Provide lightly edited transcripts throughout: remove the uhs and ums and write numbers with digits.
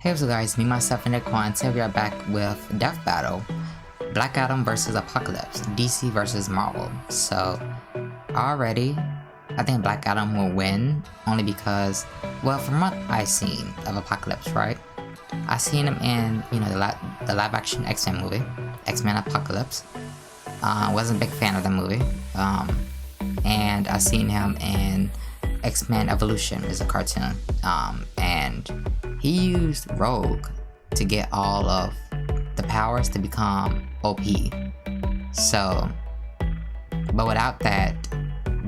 Hey what's up guys, me myself and Nick and today we are back with Death Battle, Black Adam versus Apocalypse, DC versus Marvel. So already, I think Black Adam will win only because, well, from what I've seen of Apocalypse, right? I seen him in, the live action X-Men movie, X-Men Apocalypse. Wasn't a big fan of the movie. And I seen him in X-Men Evolution, is a cartoon. And he used Rogue to get all of the powers to become OP. So, but without that,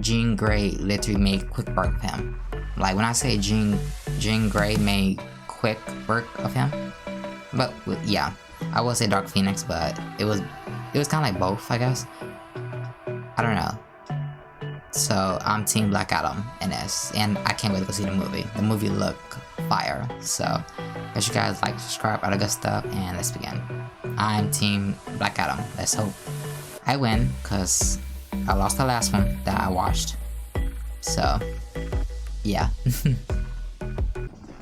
Jean Grey literally made quick work of him. Like when I say Jean Grey made quick work of him, but yeah, I will say Dark Phoenix, but it was kind of like both, I guess. I don't know. So I'm Team Black Adam in this, and I can't wait to go see the movie. The movie looked fire. So if you guys like, subscribe, all the good stuff, and let's begin. I'm Team Black Adam. Let's hope I win, cause I lost the last one that I watched. So yeah.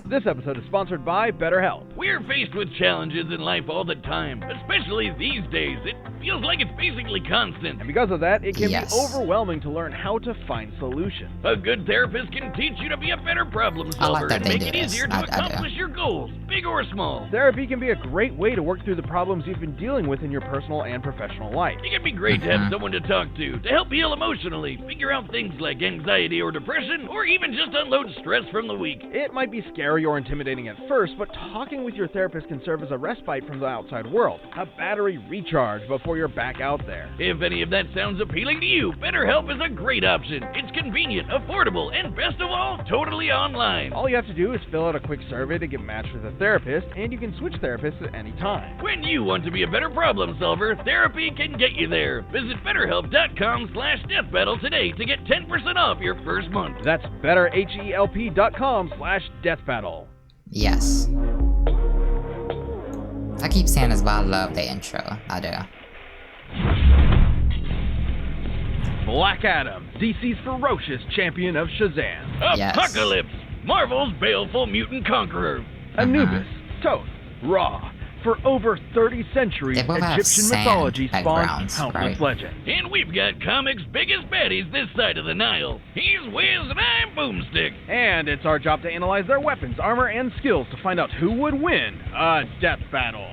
This episode is sponsored by BetterHelp. We're faced with challenges in life all the time, especially these days. It feels like it's basically constant. And because of that, it can Yes. be overwhelming to learn how to find solutions. A good therapist can teach you to be a better problem I like solver that and they make do it this. easier to I do. accomplish your goals, big or small. Therapy can be a great way to work through the problems you've been dealing with in your personal and professional life. It can be great to have someone to talk to help heal emotionally, figure out things like anxiety or depression, or even just unload stress from the week. It might be scary or intimidating at first, but talking with your therapist can serve as a respite from the outside world, a battery recharge before you're back out there. If any of that sounds appealing to you, BetterHelp is a great option. It's convenient, affordable, and best of all, totally online. All you have to do is fill out a quick survey to get matched with a therapist, and you can switch therapists at any time. When you want to be a better problem solver, therapy can get you there. Visit BetterHelp.com/DeathBattle today to get 10% off your first month. That's BetterHelp.com/DeathBattle. Yes. I keep saying this, but I love the intro. I do. Black Adam, DC's ferocious champion of Shazam. Yes. Apocalypse, Marvel's baleful mutant conqueror. Anubis, Thoth, Ra. For over 30 centuries, They both have Egyptian sand mythology spawned backgrounds, countless right? legends. And we've got comics' biggest baddies this side of the Nile. He's Wiz and I'm Boomstick. And it's our job to analyze their weapons, armor, and skills to find out who would win a death battle.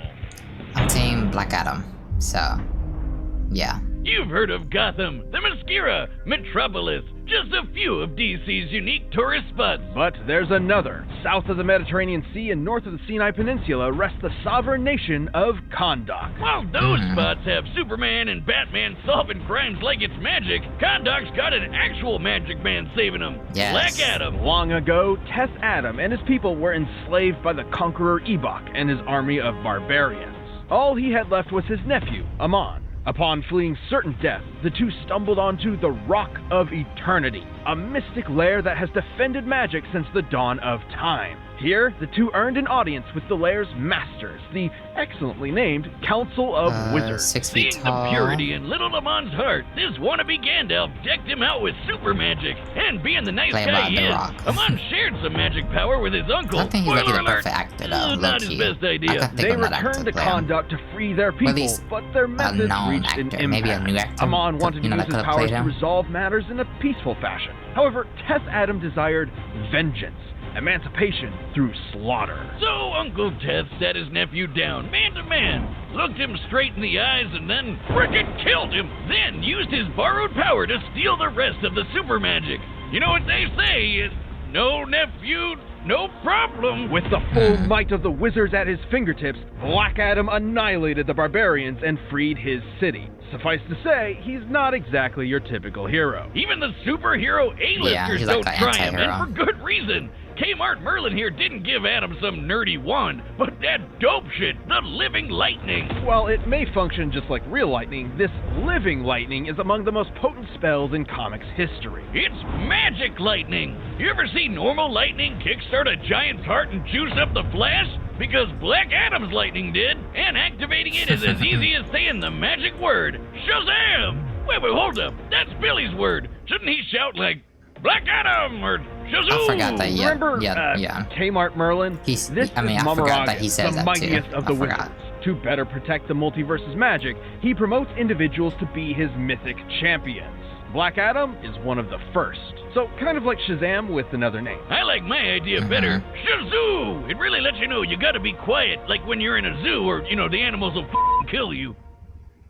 I'm Team Black Adam. So yeah. You've heard of Gotham, the Mascara, Metropolis, just a few of DC's unique tourist spots. But there's another. South of the Mediterranean Sea and north of the Sinai Peninsula rests the sovereign nation of Kahndaq. While those spots have Superman and Batman solving crimes like it's magic, Kahndaq's got an actual magic man saving them. Yes. Black Adam. Long ago, Teth Adam and his people were enslaved by the conqueror Ebok and his army of barbarians. All he had left was his nephew, Amon. Upon fleeing certain death, the two stumbled onto the Rock of Eternity, a mystic lair that has defended magic since the dawn of time. Here, the two earned an audience with the lair's masters, the excellently named Council of Wizards. 6 feet Seeing tall. the purity in little Lamon's heart, this wannabe Gandalf decked him out with super magic. And being the nice Played guy by he The is, Rock. Amon shared some magic power with his uncle. I think he's like Spoiler the alert, perfect actor though, not his low-key. best idea. I could think They of that actor returned to play him. Kahndaq to free their people, least but their methods known reached actor, an maybe a impasse. new actor, Amon wanted to that use his could've powers played to him. resolve matters in a peaceful fashion. However, Teth Adam desired vengeance, emancipation through slaughter. So Uncle Teth sat his nephew down, man to man, looked him straight in the eyes, and then frickin' killed him. Then used his borrowed power to steal the rest of the super magic. You know what they say, no nephew, no problem. With the full might of the wizards at his fingertips, Black Adam annihilated the barbarians and freed his city. Suffice to say, he's not exactly your typical hero. Even the superhero A-listers Yeah, he's don't like the try him, and anti-hero. for good reason. Kmart Merlin here didn't give Adam some nerdy wand, but that dope shit, the living lightning. While it may function just like real lightning, this living lightning is among the most potent spells in comics history. It's magic lightning. You ever see normal lightning kickstart a giant's heart and juice up the Flash? Because Black Adam's lightning did, and activating it is as easy as saying the magic word, Shazam! Wait, hold up, that's Billy's word. Shouldn't he shout like, Black Adam, or Shazoo! I forgot that. Yeah, Remember yeah. Kmart Merlin? This is I forgot that he Mormiragen, says the that too. mightiest of the I forgot. wizards. To better protect the multiverse's magic, he promotes individuals to be his mythic champions. Black Adam is one of the first. So kind of like Shazam with another name. I like my idea better. Shazoo! It really lets you know you gotta be quiet, like when you're in a zoo or, the animals will f***ing kill you.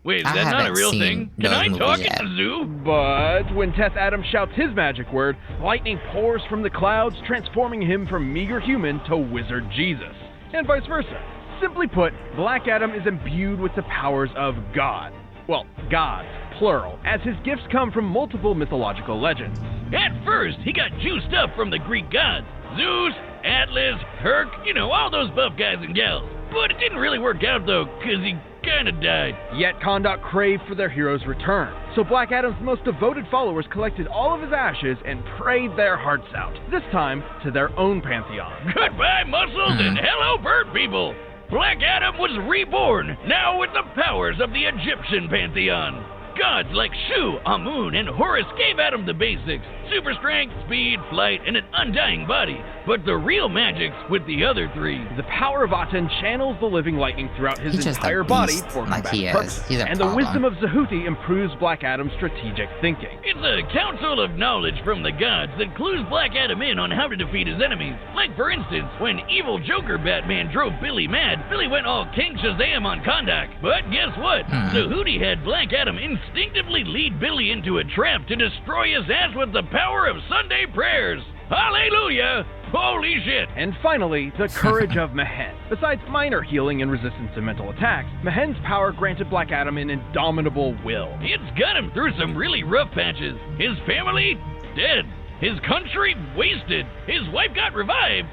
Wait, is I that not a haven't real seen thing? Can those I movies talk yet. in the zoo? But when Teth Adam shouts his magic word, lightning pours from the clouds, transforming him from meager human to wizard Jesus, and vice versa. Simply put, Black Adam is imbued with the powers of God. Well, gods, plural, as his gifts come from multiple mythological legends. At first, he got juiced up from the Greek gods. Zeus, Atlas, Herc, all those buff guys and gals. But it didn't really work out, though, because he kinda died. Yet Kahndaq craved for their hero's return. So Black Adam's most devoted followers collected all of his ashes and prayed their hearts out, this time to their own pantheon. Goodbye, muscles, and hello, bird people! Black Adam was reborn, now with the powers of the Egyptian pantheon. Gods like Shu, Amun, and Horus gave Adam the basics: super strength, speed, flight, and an undying body. But the real magic's with the other three. The power of Aten channels the living lightning throughout his He's just a entire body beast, for like combat he is. purposes. He's a And the problem. wisdom of Zehuti improves Black Adam's strategic thinking. It's a council of knowledge from the gods that clues Black Adam in on how to defeat his enemies. Like, for instance, when evil Joker Batman drove Billy mad, Billy went all King Shazam on Kahndaq. But guess what? Zehuti had Black Adam instinctively lead Billy into a trap to destroy his ass with the power of Sunday prayers. Hallelujah! Holy shit! And finally, the courage of Mehen. Besides minor healing and resistance to mental attacks, Mehen's power granted Black Adam an indomitable will. It's got him through some really rough patches. His family, dead. His country, wasted. His wife got revived.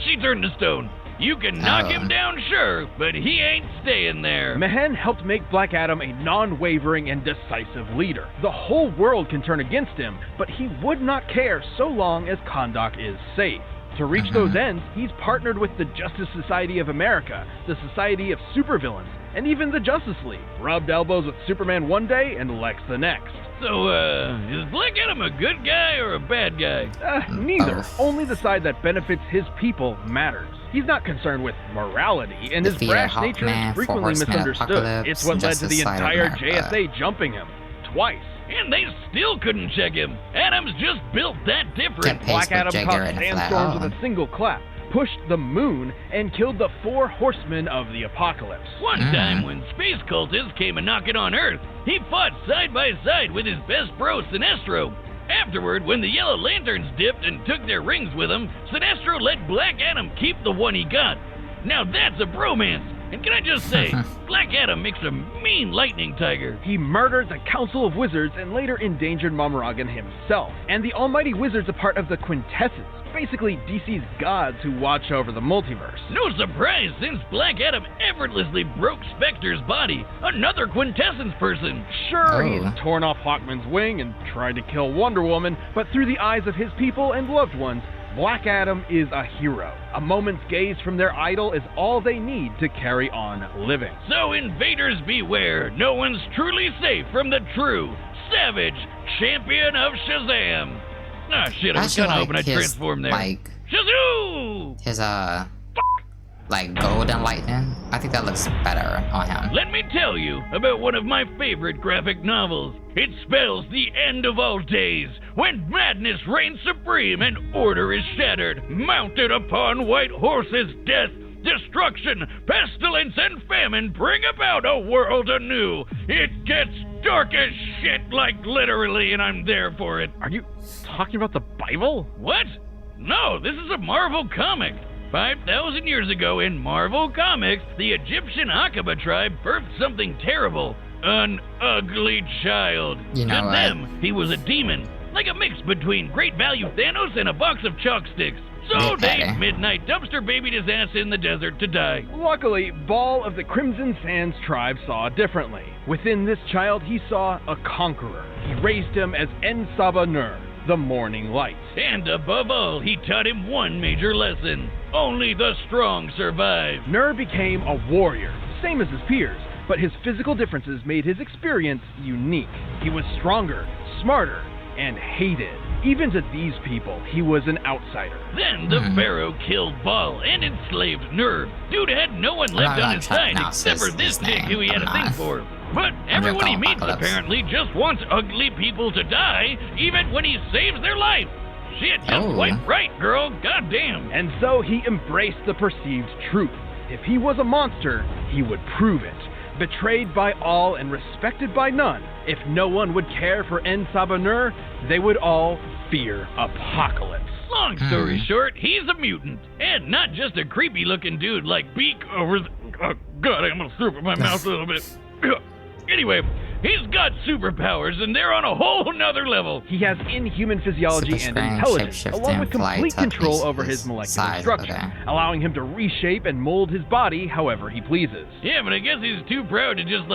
She turned to stone. You can knock him down, sure, but he ain't staying there. Mehen helped make Black Adam a non-wavering and decisive leader. The whole world can turn against him, but he would not care so long as Kahndaq is safe. To reach those ends, he's partnered with the Justice Society of America, the Society of Supervillains, and even the Justice League. Rubbed elbows with Superman one day and Lex the next. So, is Black Adam a good guy or a bad guy? Neither. Both. Only the side that benefits his people matters. He's not concerned with morality, and his Defeated brash nature Hawkman, is frequently Horseman, misunderstood. Apocalypse, It's what led to Justice the Society of entire America. JSA jumping him. Twice. And they still couldn't check him. Adam's just built that different. Kept pace Black with Adam Jigger caught and Flash. sandstorms with a single clap, pushed the moon, and killed the 4 horsemen of the apocalypse. One time when space cultists came a knocking on Earth, he fought side by side with his best bro, Sinestro. Afterward, when the Yellow Lanterns dipped and took their rings with them, Sinestro let Black Adam keep the one he got. Now that's a bromance. And can I just say, Black Adam makes a mean lightning tiger. He murdered the Council of Wizards and later endangered Mormiragen himself. And the Almighty Wizard's a part of the Quintessence, basically DC's gods who watch over the multiverse. No surprise, since Black Adam effortlessly broke Spectre's body, another Quintessence person. Sure, Oh. he's torn off Hawkman's wing and tried to kill Wonder Woman, but through the eyes of his people and loved ones, Black Adam is a hero. A moment's gaze from their idol is all they need to carry on living. So invaders beware, no one's truly safe from the true, savage champion of Shazam. Ah, shit, I I was should kinda hoping like I'd his, transform there. like, Shazoo! his, like, golden lightning. I think that looks better on him. Let me tell you about one of my favorite graphic novels. It spells the end of all days, when madness reigns supreme and order is shattered. Mounted upon white horses, death, destruction, pestilence, and famine bring about a world anew. It gets dark as shit, like literally, and I'm there for it. Are you talking about the Bible? What? No, this is a Marvel comic. 5,000 years ago in Marvel Comics, the Egyptian Aqaba tribe birthed something terrible. An ugly child. You know to what? them, he was a demon. Like a mix between Great Value Thanos and a box of chalk sticks. So Bit they better. midnight dumpster babied his ass in the desert to die. Luckily, Baal of the Crimson Sands tribe saw differently. Within this child, he saw a conqueror. He raised him as En-Saba Nur, the morning light. And above all, he taught him one major lesson. Only the strong survive. Nur became a warrior, same as his peers, but his physical differences made his experience unique. He was stronger, smarter, and hated. Even to these people, he was an outsider. Then the Pharaoh killed Baal and enslaved Nur. Dude had no one left on his side except for this dick who he had a thing for. But everyone he meets apparently just wants ugly people to die, even when he saves their life. Shit, just quite right, girl. Goddamn. And so he embraced the perceived truth. If he was a monster, he would prove it. Betrayed by all and respected by none, if no one would care for En Sabah Nur, they would all fear Apocalypse. Long story short, he's a mutant, and not just a creepy-looking dude like Beak over the... Oh, God, I'm gonna throw up in my mouth a little bit. Anyway, he's got superpowers, and they're on a whole nother level. He has inhuman physiology and intelligence, along with complete control over his molecular structure, allowing him to reshape and mold his body however he pleases. Yeah, but I guess he's too proud to just,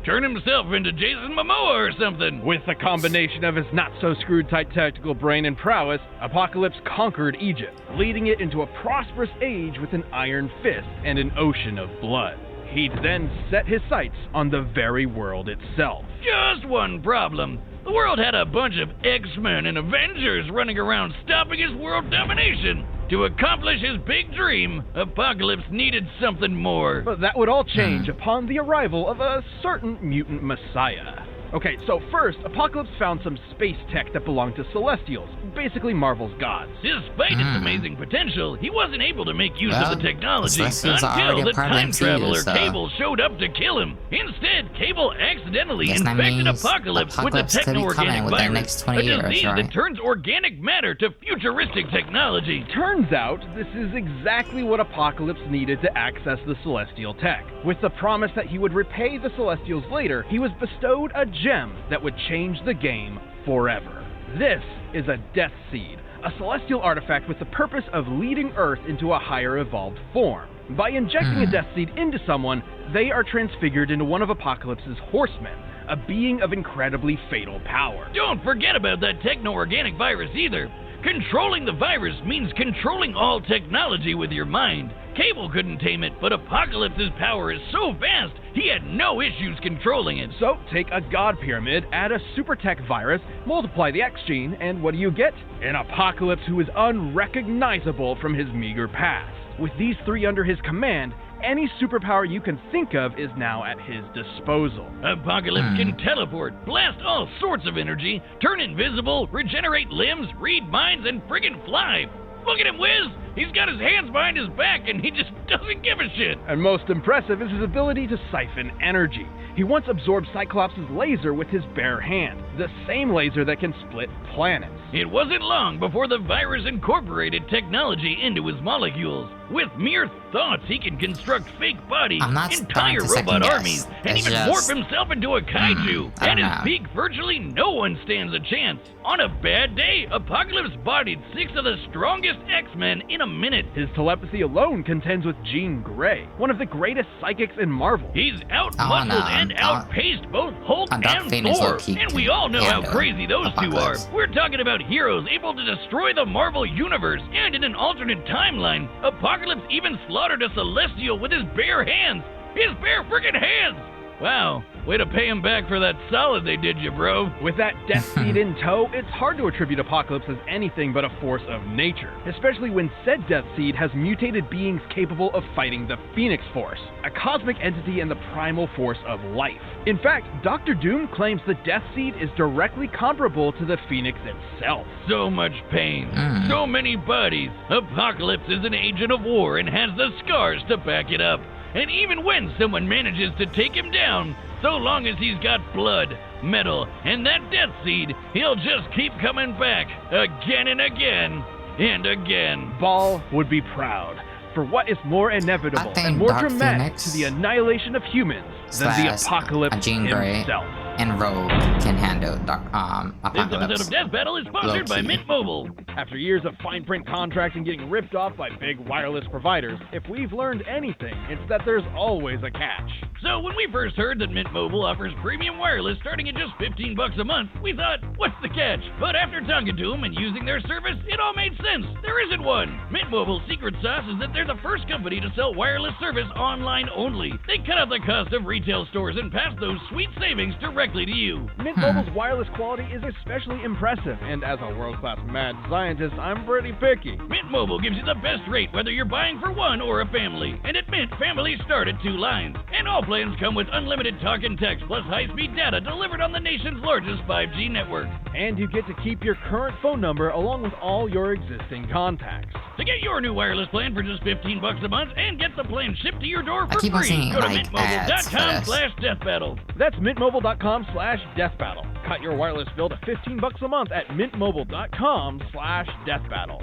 turn himself into Jason Momoa or something. With a combination of his not-so-screwed-tight tactical brain and prowess, Apocalypse conquered Egypt, leading it into a prosperous age with an iron fist and an ocean of blood. He'd then set his sights on the very world itself. Just one problem. The world had a bunch of X-Men and Avengers running around stopping his world domination. To accomplish his big dream, Apocalypse needed something more. But that would all change upon the arrival of a certain mutant messiah. Okay, so first, Apocalypse found some space tech that belonged to Celestials, basically Marvel's gods. Despite its amazing potential, he wasn't able to make use of the technology until the time traveler Cable showed up to kill him. Instead, Cable accidentally infected Apocalypse with the techno-organic virus, a disease that turns organic matter to futuristic technology. Turns out, this is exactly what Apocalypse needed to access the Celestial tech. With the promise that he would repay the Celestials later, he was bestowed a gem that would change the game forever. This is a Death Seed, a celestial artifact with the purpose of leading Earth into a higher evolved form. By injecting a Death Seed into someone, they are transfigured into one of Apocalypse's horsemen, a being of incredibly fatal power. Don't forget about that techno-organic virus either. Controlling the virus means controlling all technology with your mind. Cable couldn't tame it, but Apocalypse's power is so vast, he had no issues controlling it. So, take a god pyramid, add a super tech virus, multiply the X gene, and what do you get? An Apocalypse who is unrecognizable from his meager past. With these three under his command, any superpower you can think of is now at his disposal. Apocalypse can teleport, blast all sorts of energy, turn invisible, regenerate limbs, read minds, and friggin' fly. Look at him whiz! He's got his hands behind his back and he just doesn't give a shit. And most impressive is his ability to siphon energy. He once absorbed Cyclops' laser with his bare hand, the same laser that can split planets. It wasn't long before the virus incorporated technology into his molecules. With mere thoughts, he can construct fake bodies, entire robot armies, and even morph himself into a kaiju. At his peak, virtually no one stands a chance. On a bad day, Apocalypse bodied 6 of the strongest X-Men in a minute. His telepathy alone contends with Jean Grey, one of the greatest psychics in Marvel. He's out-muscled and outpaced both Hulk and Thor, and we all know how crazy those two are. We're talking about heroes able to destroy the Marvel Universe, and in an alternate timeline, Apocalypse even slaughtered a Celestial with his bare hands. His bare freaking hands! Wow, way to pay him back for that solid they did you, bro. With that Death Seed in tow, it's hard to attribute Apocalypse as anything but a force of nature, especially when said Death Seed has mutated beings capable of fighting the Phoenix Force, a cosmic entity and the primal force of life. In fact, Dr. Doom claims the Death Seed is directly comparable to the Phoenix itself. So much pain, so many bodies. Apocalypse is an agent of war and has the scars to back it up. And even when someone manages to take him down, so long as he's got blood, metal, and that Death Seed, he'll just keep coming back again and again and again. Baal would be proud, for what is more inevitable and more dramatic to the annihilation of humans than the Apocalypse himself. And Rogue can handle Apocalypse. This episode of Death Battle is sponsored by Mint Mobile. After years of fine print contracts and getting ripped off by big wireless providers, if we've learned anything, it's that there's always a catch. So when we first heard that Mint Mobile offers premium wireless starting at just $15 a month, we thought, what's the catch? But after talking to them and using their service, it all made sense. There isn't one. Mint Mobile's secret sauce is that they're the first company to sell wireless service online only. They cut out the cost of retail stores and pass those sweet savings directly to you. Mint Mobile's wireless quality is especially impressive, and as a world-class mad scientist, I'm pretty picky. Mint Mobile gives you the best rate whether you're buying for one or a family. And at Mint, families start at 2 lines. And all plans come with unlimited talk and text plus high-speed data delivered on the nation's largest 5G network. And you get to keep your current phone number along with all your existing contacts. To get your new wireless plan for just $15 a month and get the plan shipped to your door for I keep on free, seeing, go to like, ads for this. mintmobile.com/deathbattle. That's mintmobile.com/deathbattle. Cut your wireless bill to $15 a month at mintmobile.com/deathbattle.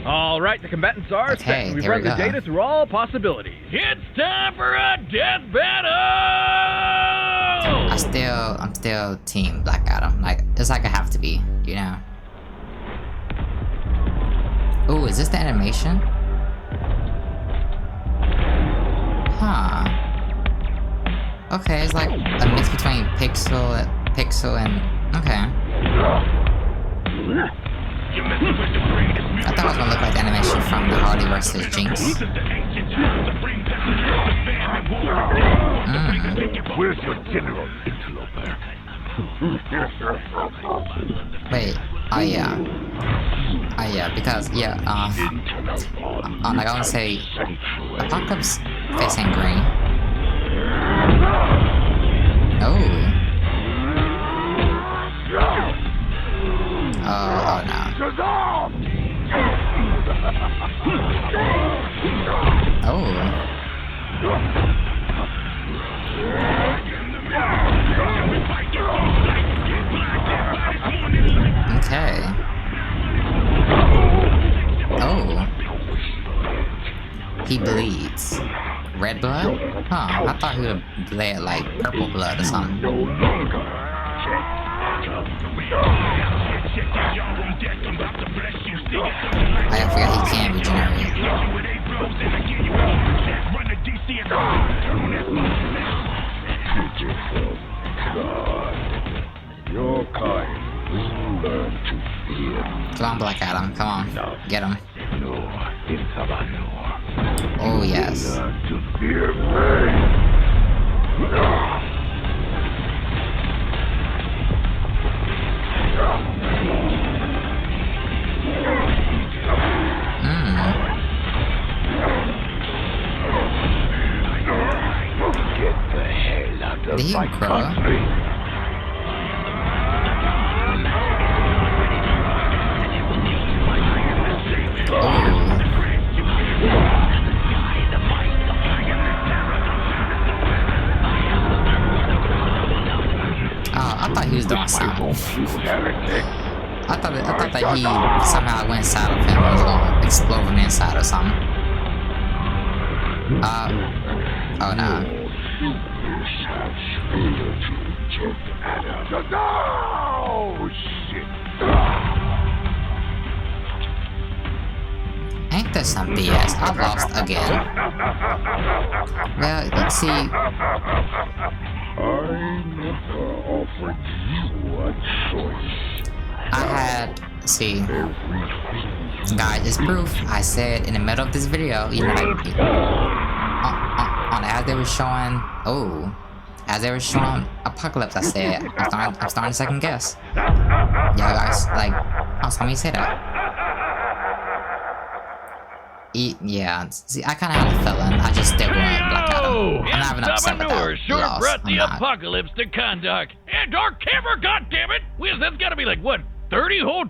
All right, the combatants are set. Okay, We've here run we the go. data through all possibilities. It's time for a death battle! I'm still team Black Adam. Like, it's like I have to be, you know? Ooh, is this the animation? Huh. Okay, it's like a mix between Pixel and... Okay. I thought it was gonna look like the animation from the Harley vs. Jinx. Where's your general, interloper? Wait, oh yeah, because like I want to say, Apocalypse facing green. Oh no. Oh. Okay. Oh. He bleeds. Red blood? Huh, I thought he would bled like purple blood or something. I forgot he can regenerate. Your kind will learn to fear. Come on, Black Adam, come on. Get him. No, it's about no. Oh, yes. Learn to fear me. Get the hell out of Did he my grow? country. I thought he was doing something. Heretic. I thought that he somehow went inside of him and was gonna explode from the inside or something. Oh no. Oh, shit. Ain't this some BS? I lost again. Well, let's see. I never offered you a choice. I had, see, Everything. guys, it's proof. I said in the middle of this video, you know, like, as they were showing, as they were showing Apocalypse, I said, I'm starting to second guess. Yeah, guys, like, oh, somebody say that. Yeah, see, I kind of had a feeling. I just still want Black Adam. I'm not even upset with that Sure loss. brought the I'm not. apocalypse to Kahndaq. And our camera, goddammit! Wiz, that's gotta be like, what, $30 whole?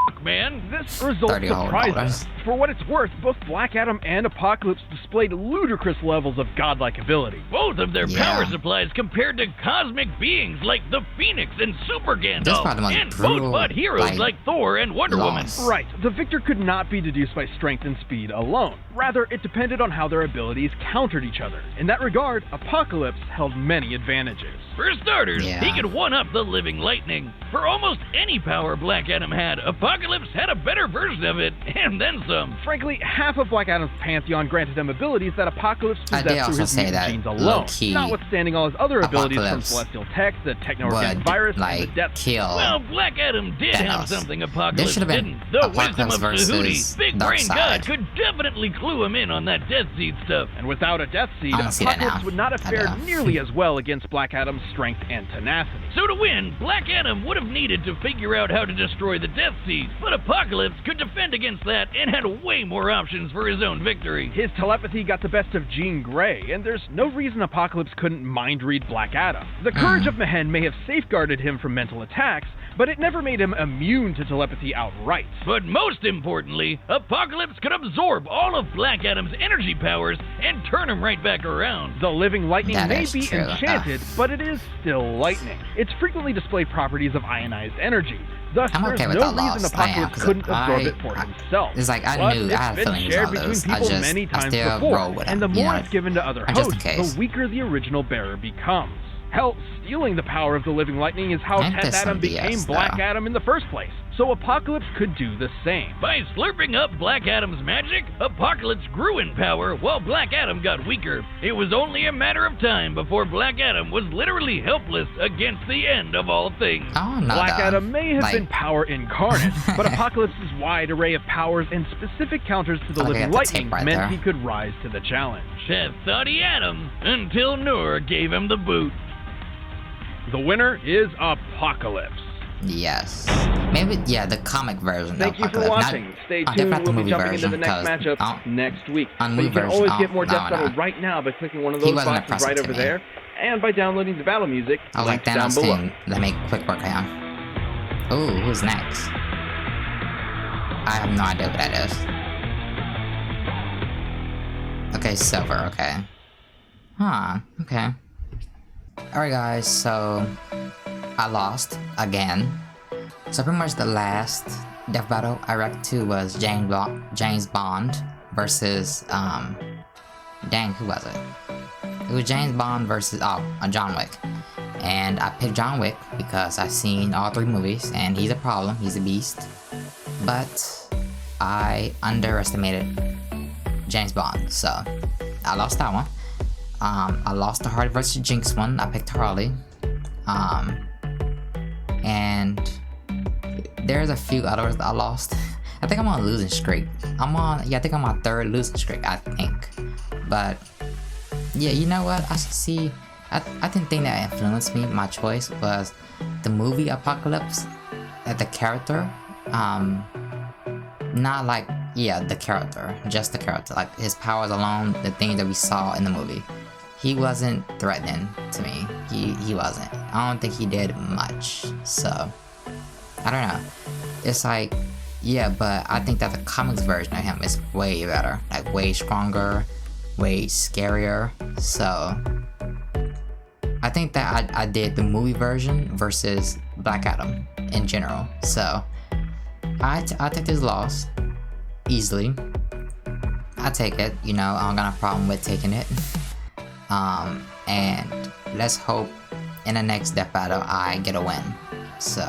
Fuck, man. This result $30 surprised us. For what it's worth, both Black Adam and Apocalypse displayed ludicrous levels of godlike ability. Both of their Yeah. power supplies compared to cosmic beings like the Phoenix and Super This Gandalf, probably the most and brutal, both heroes like Thor and Wonder loss. Woman. Right, the victor could not be deduced by strength and speed alone. Rather, it depended on how their abilities countered each other. In that regard, Apocalypse held many advantages. For starters, Yeah. he could one-up the living lightning. For almost any power Black Adam had, Apocalypse had a better version of it, and then some. some. Frankly, half of Black Adam's pantheon granted him abilities that Apocalypse I did possessed through also his say mutant that genes alone, low-key notwithstanding all his other abilities from Apocalypse Celestial Tech, the Techno-Organic would, Virus, and like, the Death. kill Well, Black Adam did have Thanos. something There Apocalypse should have been didn't. The wisdom Apocalypse of Tahuti, versus Big Brain Darkseid. God could definitely clue him in on that Death Seed stuff. And without a Death Seed, I don't see that Apocalypse now. would not have I fared do. nearly as well against Black Adam's strength and tenacity. So to win, Black Adam would have needed to figure out how to destroy the Death Seed, but Apocalypse could defend against that and had way more options for his own victory. His telepathy got the best of Jean Grey, and there's no reason Apocalypse couldn't mind-read Black Adam. The courage of Mehen may have safeguarded him from mental attacks, but it never made him immune to telepathy outright. But most importantly, Apocalypse could absorb all of Black Adam's energy powers and turn him right back around. The living lightning That may is be true. enchanted, but it is still lightning. It's frequently displayed properties of ionized energy. Thus, I'm there's okay with no that reason loss. I am, Apocalypse 'cause couldn't absorb I- it for himself. It's like I Plus, knew I it's had a been feeling he was shared gonna between lose. people many times still before, roll with him, and the you more know, it's given to other just in hosts, case. the weaker the original bearer becomes. Hell, stealing the power of the living lightning is how Ain't Teth this Adam some became BS, Black though? Adam in the first place, so Apocalypse could do the same. By slurping up Black Adam's magic, Apocalypse grew in power while Black Adam got weaker. It was only a matter of time before Black Adam was literally helpless against the end of all things. Oh no, Black though. Adam may have Like- been power incarnate, but Apocalypse's wide array of powers and specific counters to the Okay, living that's a lightning tape right meant there. he could rise to the challenge. Teth thought he had him until Noor gave him the boot. The winner is Apocalypse. Yes. Maybe, yeah, the comic version. Thank of you for Apocalypse. watching. Stay Not, tuned. not the We'll be movie jumping version, into the next 'cause, matchup next week. on But you movie can always version, get more no, Death Battle no. right now by clicking one of He those wasn't boxes impressive right to over me. there, and by downloading the battle music. I was like, links down Thanos below. team. Let me quick work on. Ooh, who's next? I have no idea what that is. Okay, Silver, okay. Huh, okay. Alright guys, so I lost again. So pretty much the last death battle I reacted to was James Bond versus dang, who was it? It was James Bond versus John Wick. And I picked John Wick because I've seen all 3 movies and he's a problem, he's a beast. But I underestimated James Bond, so I lost that one. I lost the Harley versus Jinx one. I picked Harley. And there's a few others I lost. I think I'm on a losing streak. I think I'm on 3rd losing streak, I think. But yeah, you know what? I see. I think the thing that influenced me, my choice, was the movie Apocalypse. The character, not like, yeah, the character, just the character, like his powers alone, the things that we saw in the movie. He wasn't threatening to me. He wasn't. I don't think he did much. So I don't know. It's like, yeah, but I think that the comics version of him is way better, like way stronger, way scarier. So I think that I did the movie version versus Black Adam in general. So I take this loss easily. I take it, you know, I don't got a problem with taking it. And let's hope in the next death battle I get a win. So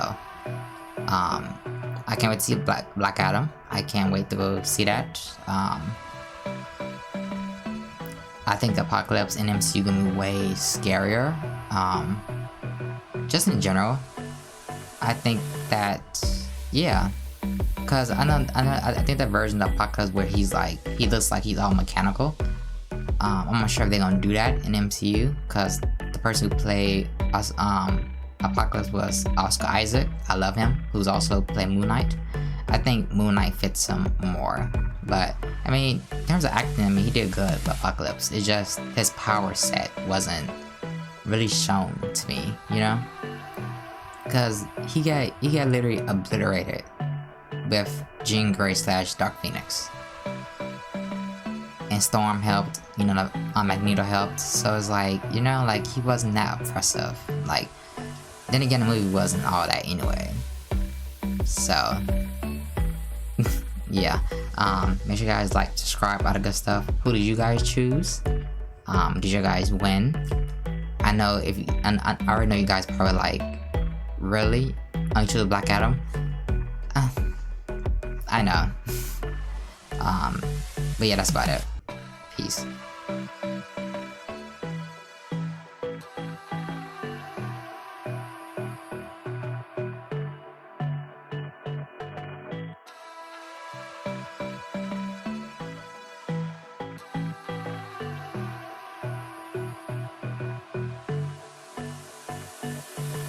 I can't wait to see Black Adam. I can't wait to go see that. I think the Apocalypse in MCU gonna be way scarier. Just in general, I think that, yeah, cause I think that version of Apocalypse where he looks like he's all mechanical. I'm not sure if they're gonna do that in MCU, cause the person who played Apocalypse was Oscar Isaac. I love him, who's also played Moon Knight. I think Moon Knight fits him more. But I mean, in terms of acting, I mean, he did good with Apocalypse. It's just his power set wasn't really shown to me, you know? Cause he got literally obliterated with Jean Grey / Dark Phoenix. And Storm helped, you know, Magneto helped. So it's like, you know, like he wasn't that impressive. Like, then again, the movie wasn't all that anyway. So yeah, make sure you guys like, subscribe, all the good stuff. Who did you guys choose? Did you guys win? I know I already know you guys probably like, really? Oh, you chose Black Adam? I know. But yeah, that's about it. Peace.